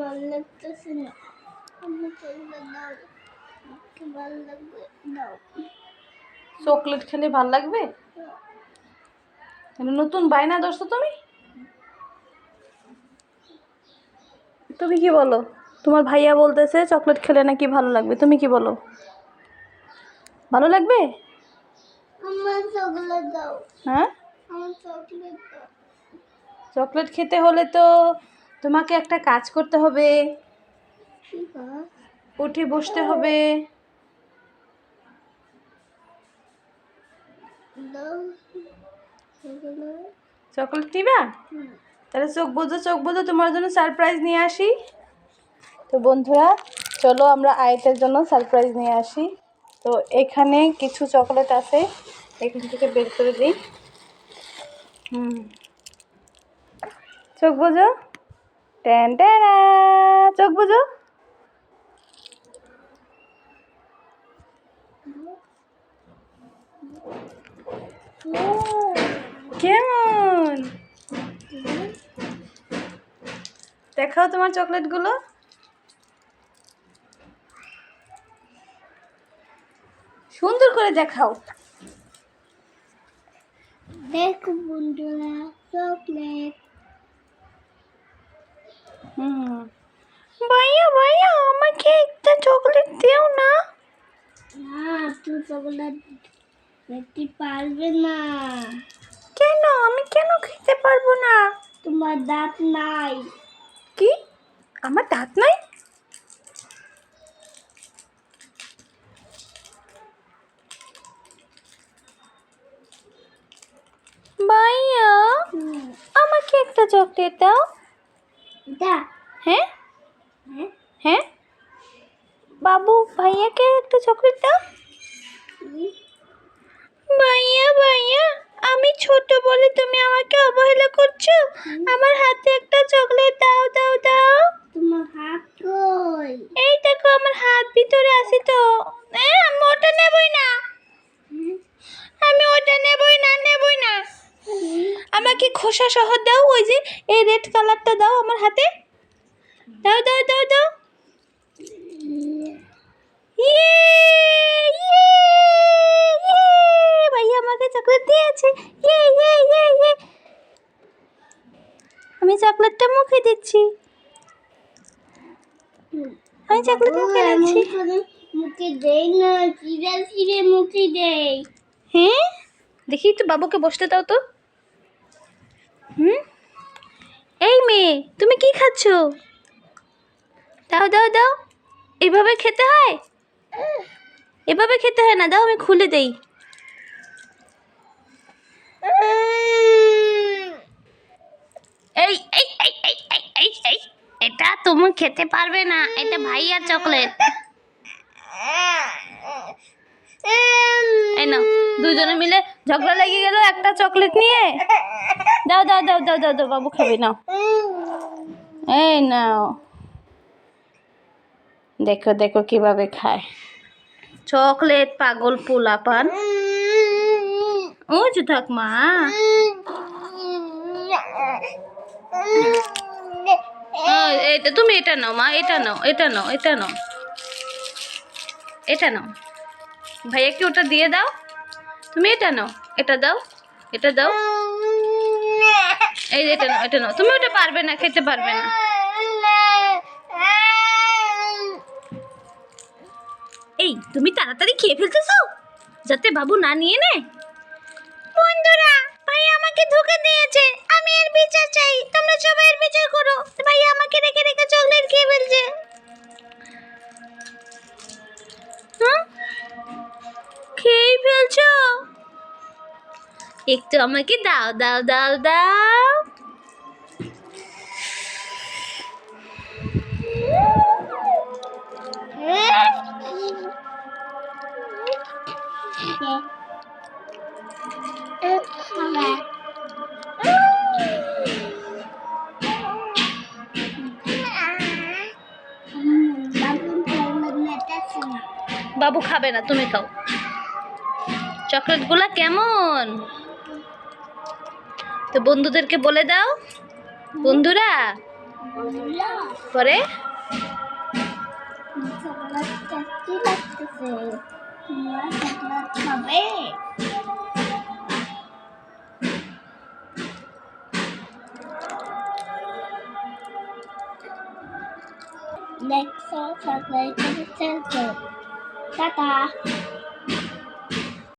ভালো লাগতেছে না। আমি চকলেট দাও, আমাকে ভালো লাগবে, দাও। চকলেট খেলে ভাল লাগবে? নতুন বায়না ধরছো তুমি? তুমি কি বলো? তোমার ভাইয়া বলতেছে চকলেট খেলে নাকি ভালো লাগবে, তুমি কি বলো? ভালো লাগবে? আমার চকলেট দাও। হ্যাঁ, আমার চকলেট দাও। চকলেট খেতে হলে তো তোমাকে একটা কাজ করতে হবে, কি কাজ? উঠে বসতে হবে। দাও চকলেট। চকলেট নিবা? তাহলে চোখ বোঝো, তোমার জন্য সারপ্রাইজ নিয়ে আসি। তো বন্ধুরা, চলো আমরা আয়েতের জন্য সারপ্রাইজ নিয়ে আসি। তো এখানে কিছু চকলেট আছে, এখান থেকে বের করে দিই। চোখ বোঝো, টেন টেনা, চোখ বোঝো। কেমন দেখাও তোমার চকলেটগুলো? সুন্দর করে দেখাও। দেখো বন্ধুরা, চকলেট। ভাইয়া ভাইয়া, আমাকে একটা চকলেট দিও না। না, তুই চকলেট খেতে পারবে না। কেন? আমি কেন খেতে পারবো না? তোমার দাঁত নাই। কি? আমার দাঁত নাই? ভাইয়া, আমাকে একটা চকলেট দাও। দা। হ্যাঁ হ্যাঁ? হ্যাঁ, বাবু ভাইয়াকে একটা চকলেট দাও। ভাইয়া ভাইয়া, আমি ছোট বলে তুমি আমাকে অবহেলা করছো? আমার হাতে একটা চকলেট দাও দাও দাও। তোমার হাত কই? এই দেখো, আমার হাত ভিতরে আছে তো। আমি ওটা নেবই না, আমি ওটা নেবই না, নেবই না। আমাকে খোসা সহ দাও, ওই যে এই রেড কালারটা দাও আমার হাতে। দাও দাও দাও দাও। ইয়ে ইয়ে ইয়ে, ভাইয়া আমাকে চকলেট দিয়েছে। ইয়ে ইয়ে ইয়ে ইয়ে। আমি চকলেটটা মুখে দিচ্ছি, আমি চকলেট মুখে দিচ্ছি। মুখে দেই না, চিড়ে চিড়ে মুখে দেই। হ্যাঁ, দেখি তো, বাবুকে বসতে দাও তো। এই মেয়ে, তুমি কি খাচ্ছ? দাও দাও দাও। এভাবে খেতে হয়? এভাবে খেতে হয় না, দাও আমি খুলে দেই। এই এই এই এই এই এই এই, এটা তুমি খেতে পারবে না, এটা ভাইয়ার চকলেট। এই নাও, দুজনে মিলে ঝগড়া লেগে গেল একটা চকলেট নিয়ে। দাও দাও দাও দাও দাও দাও, বাবু খাবে, নাও। এই নাও, দেখো দেখো কিভাবে খায় চকলেট, পাগল পোলাপান। ও যে থাক মা। এটা তুমি এটা নাও মা, এটা নাও, এটা নাও, এটা নাও, এটা নাও। ভাইয়াকে ওটা দিয়ে দাও। তুমি এটা নাও, এটা দাও, এটা দাও। এই এটা নাও, এটা নাও। তুমি ওটা পারবে না, খেতে পারবে না। এই তুমি তাড়াতাড়ি খেয়ে ফেলতেছো যাতে বাবু না নিয়ে নেয়। বন্ধুরা, ভাই আমাকে ধোঁকা দিয়েছে, আমি এর বিচার চাই। তোমরা সবাই এর বিচার করো। ভাই আমাকে রেখে রেখে চকলেট খেয়ে ফেলছে। খেয়ে ফেলছো? একটু আমাকে দাও দাও দাও দাও। বাবু খাবে না, তুমি খাও। চকলেটগুলা কেমন? তো বন্ধুদেরকে বলে দাও। বন্ধুরা, পরে চকলেট টেস্টি লাগতেছে। তোমরা চকলেট খাবে? দেখছো চকলেট টেস্টি। টাটা।